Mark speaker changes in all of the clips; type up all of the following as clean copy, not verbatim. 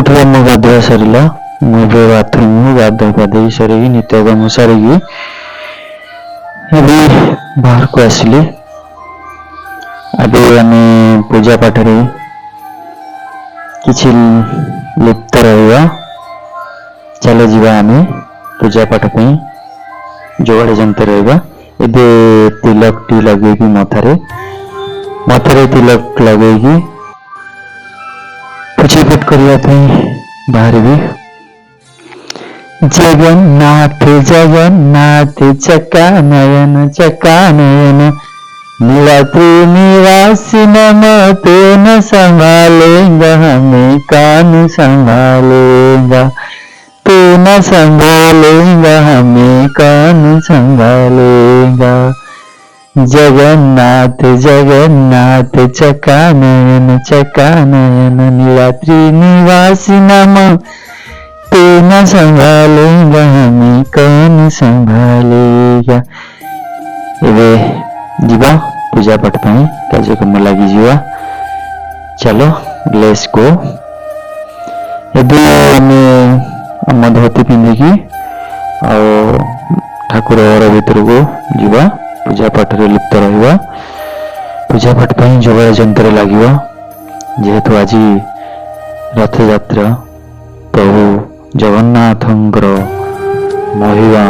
Speaker 1: उठिए मो गाधुआ सरला मुझे बाथरूम गाधे सरिकी नित्यकर्म सारिकी बाहर को आसिली। अभी आम पूजा पाठ किछि लिप्त रहा। चलो जीवा आम पूजा पाठ जोगाड़ जंत रहा। एबे तिलक टी लगे मथारे तिलक लगे पूजा पाठ करने बाहर भी। जगन्नाथ जगन्नाथ चका नयन नीलाद्रि निवासी नम तो न संभालेगा हमें कौन संभालेगा तू न संभालेगा हमें कौन संभालेगा। जगन्नाथ जगन्नाथ चका नयन नीलाद्रि निवासी नम तू न संभालेगा हमें कौन संभालेगा। एबे जीवा पूजा पाठ कार्यक्रम लगी जीवा। चलो लेट्स गो। एबे आम धोती पिंधिकी ठाकुर घर भीतर को जीवा पूजा पाठ रे लिप्त रहिबा। पूजा पाठ जोगाड़ जंतर लगे जेहेतु आज रथ यात्रा प्रभु जगन्नाथंकर महिमा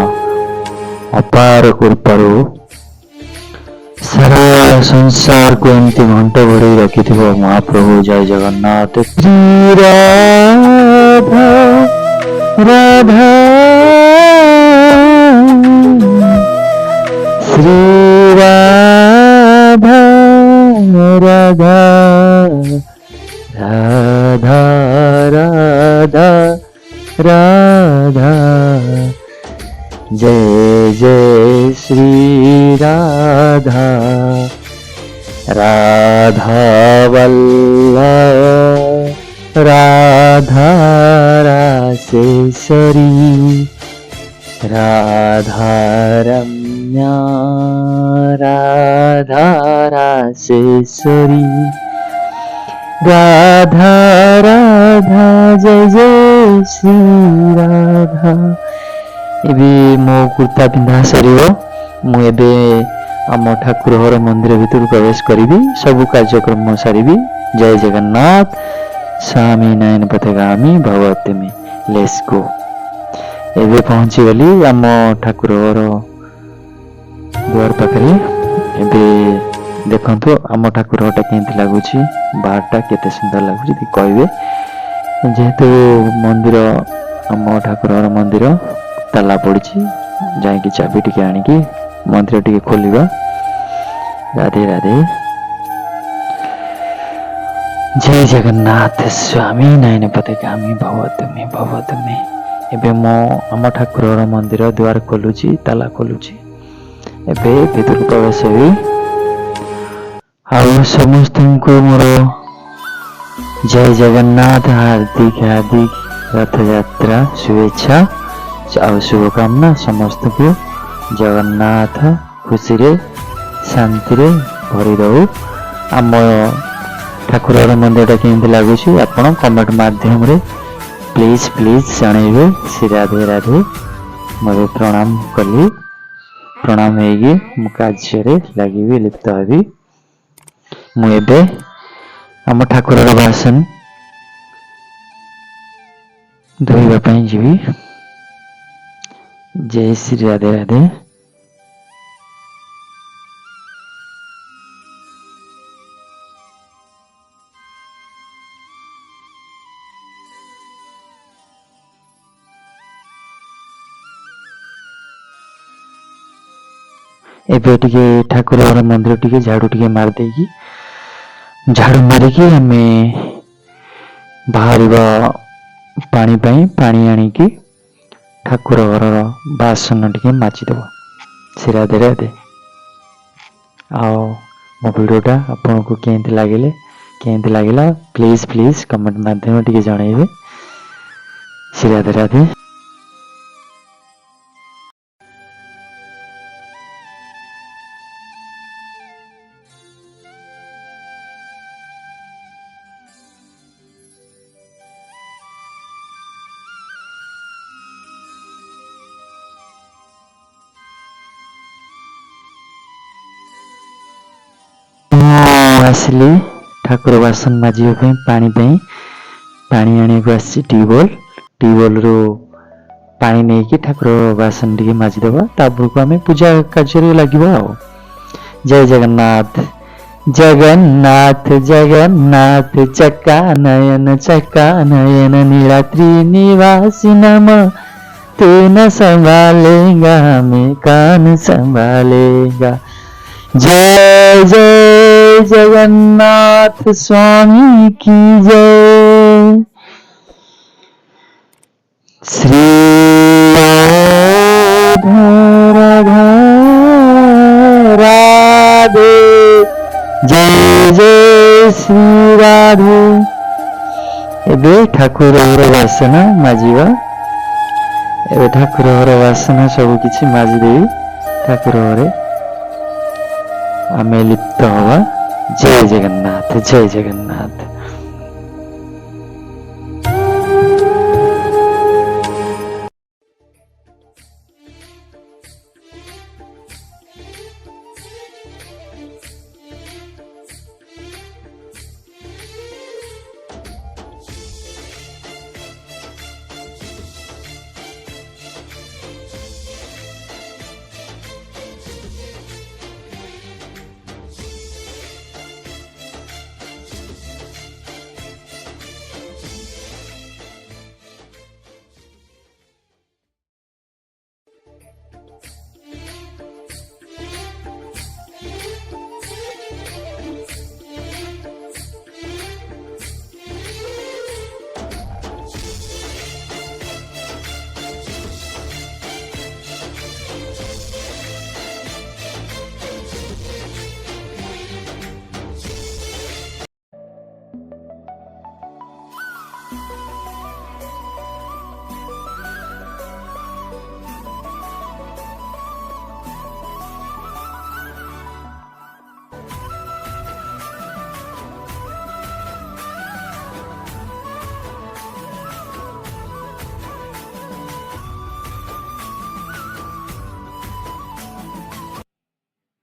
Speaker 1: अपार कृपारू सारा संसार को एमती घंट घोड़े रखि महाप्रभु। जय जगन्नाथ। श्री राधा राधा श्री राधा राधा राधा राधा राधा जय जय श्री राधा राधा वल्लभ राधा रासेश्वरी राधा रम्या राधा रासेश्वरी राधा राधा जय जय श्री राधा। एबे मो कुर्ता पिंधा सरियो मुझे आम ठाकुर घर मंदिर भीतर प्रवेश करी सबु कार्यक्रम सारी। जय जगन्नाथ। स्वामी नयन पथगामी भगवती में लेट्स गो। एबे पहुंची गली आम ठाकुर घर द्वार पाखरे। एबे देखंतु आम ठाकुर घरटा केमती लगुच बाहरटा केते सुंदर लगुच कहबे। जेहेतु मंदिर आम ठाकुर घर मंदिर ताला पड़ी जाकि चाबी टिके आनिकी मंदिर टिके खोलिबा। राधे राधे। जय जगन्नाथ। स्वामी नयन पथगामी भवतु में एबे मो आम ठाकुर मंदिर द्वार खोलुची ताला खोलुची। एबे भीतर प्रवेश हुई आउ समस्त को मोर जय जगन्नाथ हार्दिक हार्दिक रथ यात्रा शुभेच्छा और शुभकामना। समस्त को जगन्नाथ खुशी रे शांति रे भरी रहू। आम ठाकुर मंदिर केमती लगुच आपण कमेंट माध्यम रे प्लीज प्लीज जनइबे। श्री राधे राधे। मैं प्रणाम कली। प्रणाम होगी मु कार्य लगी लिप्त हेबी। मुझे आम ठाकुर बासन धोइबा जीवी। जय श्री राधे राधे। एबे टिके ठाकुर मंदिर टिके झाड़ू टिके मार देगी झाड़ू मारिकी आमे बाहर पानी पानी आनिकी ठाकुर घर बासन टिके माचिदेव। श्री राधे राधे। आओ मो वीडियोटा आपन को केमती लगिला प्लीज प्लीज कमेंट माध्यम टिके जनइबे। श्री राधे राधे। ଆସିଲି ଠାକୁର ବାସନ ମାଜିବା ପାଇଁ ପାଣି ଆଣିବାକୁ ଆସିଛି ଟ୍ୟୁବୱେଲରୁ ପାଣି ନେଇକି ଠାକୁର ବାସନ ଟିକେ ମାଜିଦେବା ତାପରକୁ ଆମେ ପୂଜା କାର୍ଯ୍ୟରେ ଲାଗିବା ଆଉ। ଜୟ ଜଗନ୍ନାଥ ଜଗନ୍ନାଥ ଜଗନ୍ନାଥ ଚକା ନୟନ नीलाद्रि निवासी नम तू न संभालेगा हमें कौन संभालेगा। जय जय जगन्नाथ स्वामी की जय। श्री राधा राधे जय जय श्री राधे। ଏବେ ଠାକୁର ଘର ବାସନ ମାଜିବା। ଏବେ ଠାକୁର ଘର ବାସନ ସବୁ କିଛି ମାଜିଦେବି ଠାକୁର ଘରେ ଆମେ ଲିପ୍ତ ହବା। ଜୟ ଜଗନ୍ନାଥ ଜୟ Jagannath.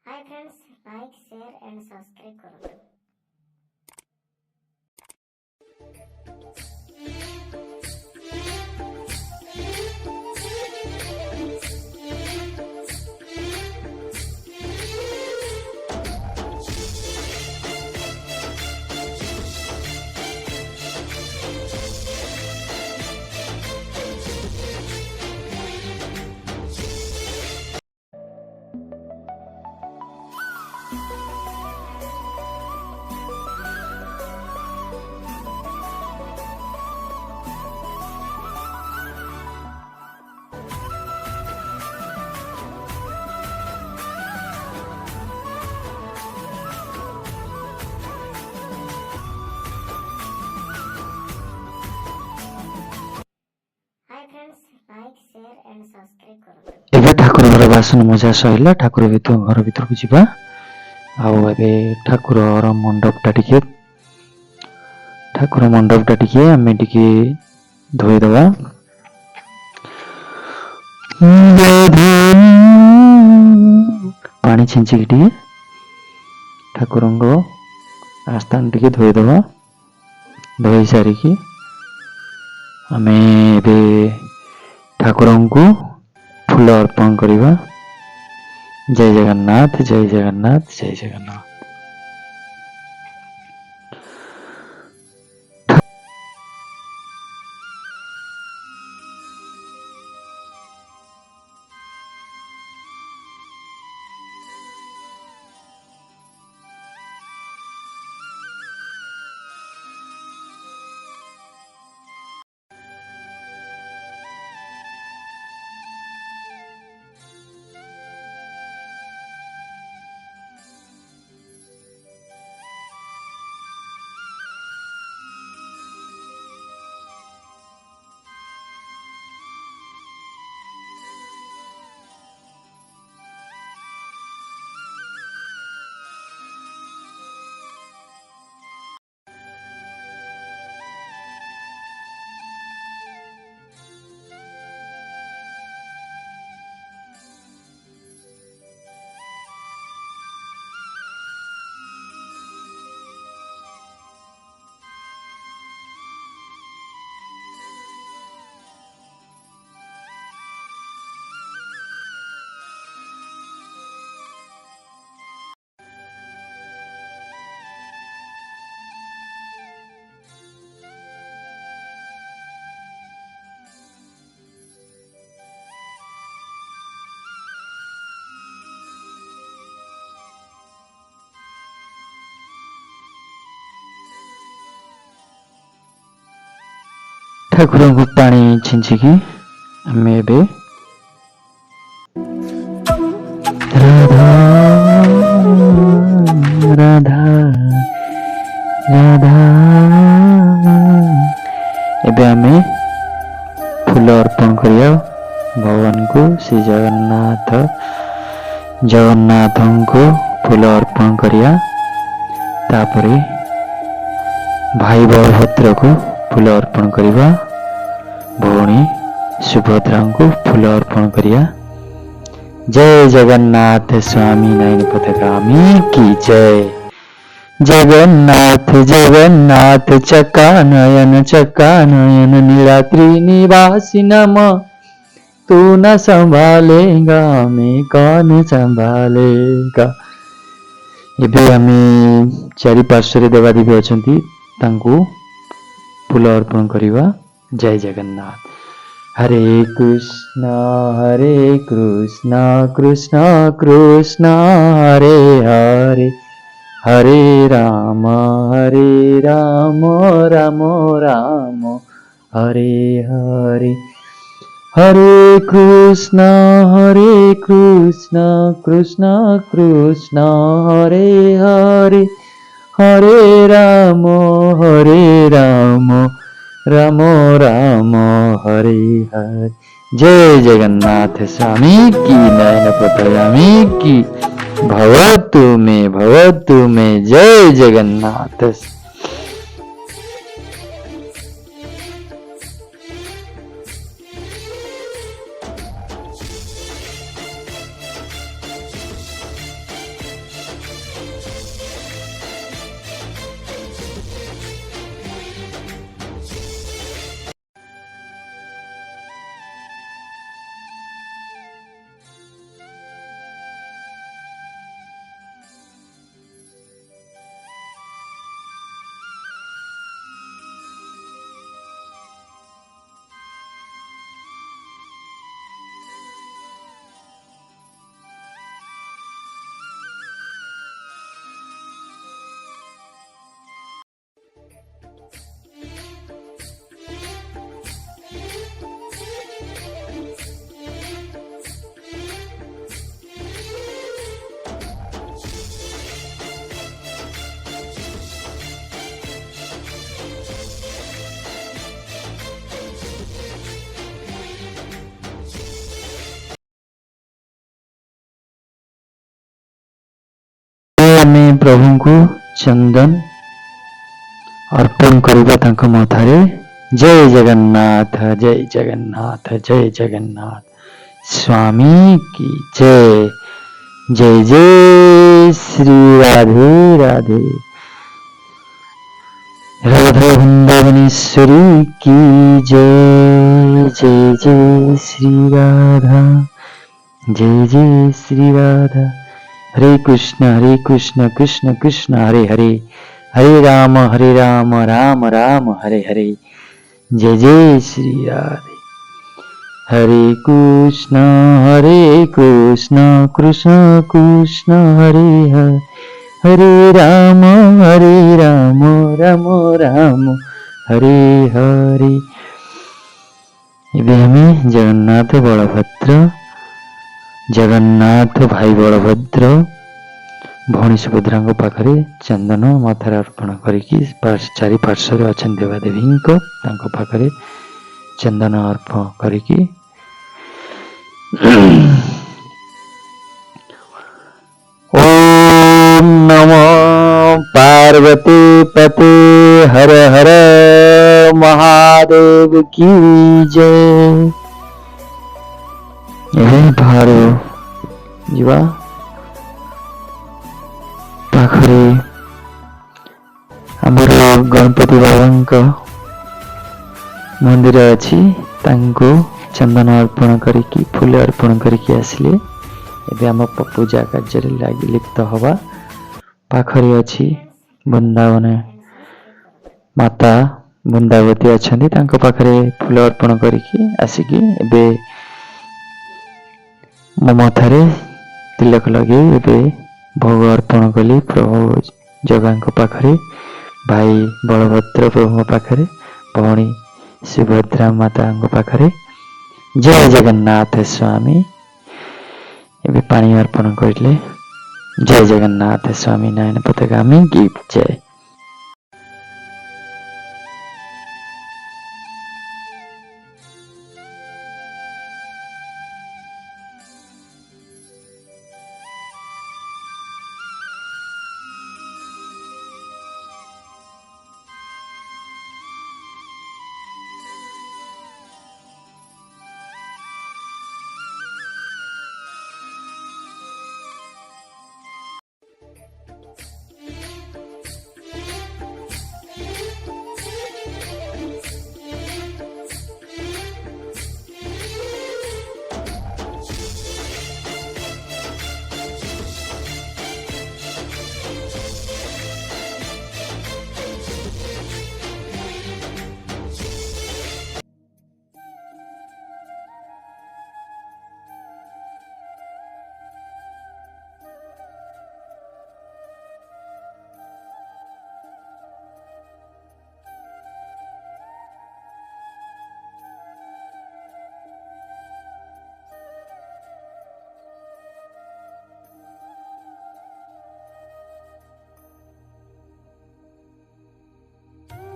Speaker 2: Hi friends, like share and subscribe करो। Hi friends, like share and subscribe करो।
Speaker 1: ଏବେ ଠାକୁର ଘର ବାସନ ମଜା ସରିଲା ଠାକୁର ଘର ଭିତରକୁ ଯିବା। ଆଉ ଏବେ ଠାକୁର ମଣ୍ଡପଟା ଟିକେ ଆମେ ଟିକେ ଧୋଇଦବା। ପାଣି ଛିଞ୍ଚିକି ଟିକେ ଠାକୁରଙ୍କ ଆସ୍ଥାନ ଟିକେ ଧୋଇଦବା। ଧୋଇ ସାରିକି ଆମେ ଏବେ ଠାକୁରଙ୍କୁ ଫୁଲ ଅର୍ପଣ କରିବା। ଜୟ ଜଗନ୍ନାଥ ଜୟ ଜଗନ୍ନାଥ ଜୟ ଜଗନ୍ନାଥ। ठाकुर को पानी छिंचिकी आमे एबे राधा राधा राधा एबे आमे फूल अर्पण करिया भगवान को श्री जगन्नाथ को फूल अर्पण करिया तापरे भाई बलभद्र को फूल अर्पण करिया भौणी सुभद्रा को फूल अर्पण करिया। जय जगन्नाथ स्वामी नयन पथगामी की जय। जगन्नाथ जगन्नाथ चक्कानयन नीलाद्रि निवासी नम तू न संभालेगा मैं कौन संभालेगा। एबे आमे चारि पार्श्व देवादेवी अछंती तांको फूल अर्पण करिवा। जय जगन्नाथ। हरे कृष्ण कृष्ण कृष्ण हरे हरे हरे राम राम राम हरे हरे। हरे कृष्ण कृष्ण कृष्ण हरे हरे हरे राम राम राम हरे हरे। जय जगन्नाथ स्वामी की नयन पथगामी की भवतु में जय जगन्नाथ। आमे प्रभु को चंदन अर्पण करिबा तांको मथारे। जय जगन्नाथ जय जगन्नाथ जय जगन्नाथ स्वामी की जय। जय जय श्री राधे राधे राधा वृंदावनेश्वरी की जय। जय जय श्री राधा जय जय श्री राधा। हरे कृष्ण कृष्ण कृष्ण हरे हरे हरे राम राम राम हरे हरे। जय जय श्री राधे। हरे कृष्ण कृष्ण कृष्ण हरे हरे हरे राम राम राम हरे हरे। एबे हमें जगन्नाथ भाई बलभद्र भौणी सुभद्रा पाखरे चंदन मथार अर्पण करिकी चारि पार्श्व अच्छा देवादेवी पाखरे चंदन अर्पण करिकी ओम नमो पार्वती पते हर हर महादेव की जय। भारो जीवा पाखरे आमर गणपति बाबा मंदिर अच्छी चंदन अर्पण करिकी फूल अर्पण करिकी आसिले। एबे आम पूजा कार्य लिप्त हवा। पाखरे अच्छी वृंदावन माता वृंदावती अच्छा पाखरे फूल अर्पण करिकी आसिकी एबे मो मथारे तिलक लगे एबे भोग अर्पण कली प्रभु जगह पाखरे भाई बलभद्र प्रभु पाखरे भौणी सुभद्रा माता पाखरे जय जगन्नाथ स्वामी एबे पानी अर्पण करले जय जगन्नाथ स्वामी नयन पथगामी गिफ्ट जय।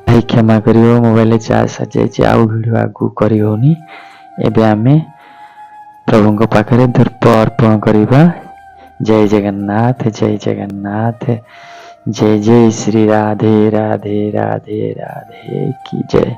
Speaker 1: भाई क्षमा करियो मोबाइल चार्ज सजाइए आउ वीडियो आगु करी होनी एबे आमे प्रभु को पाखरे धूप अर्पण करिबा। जय जगन्नाथ जय जगन्नाथ जय जय श्री राधे राधे राधे राधे की जय।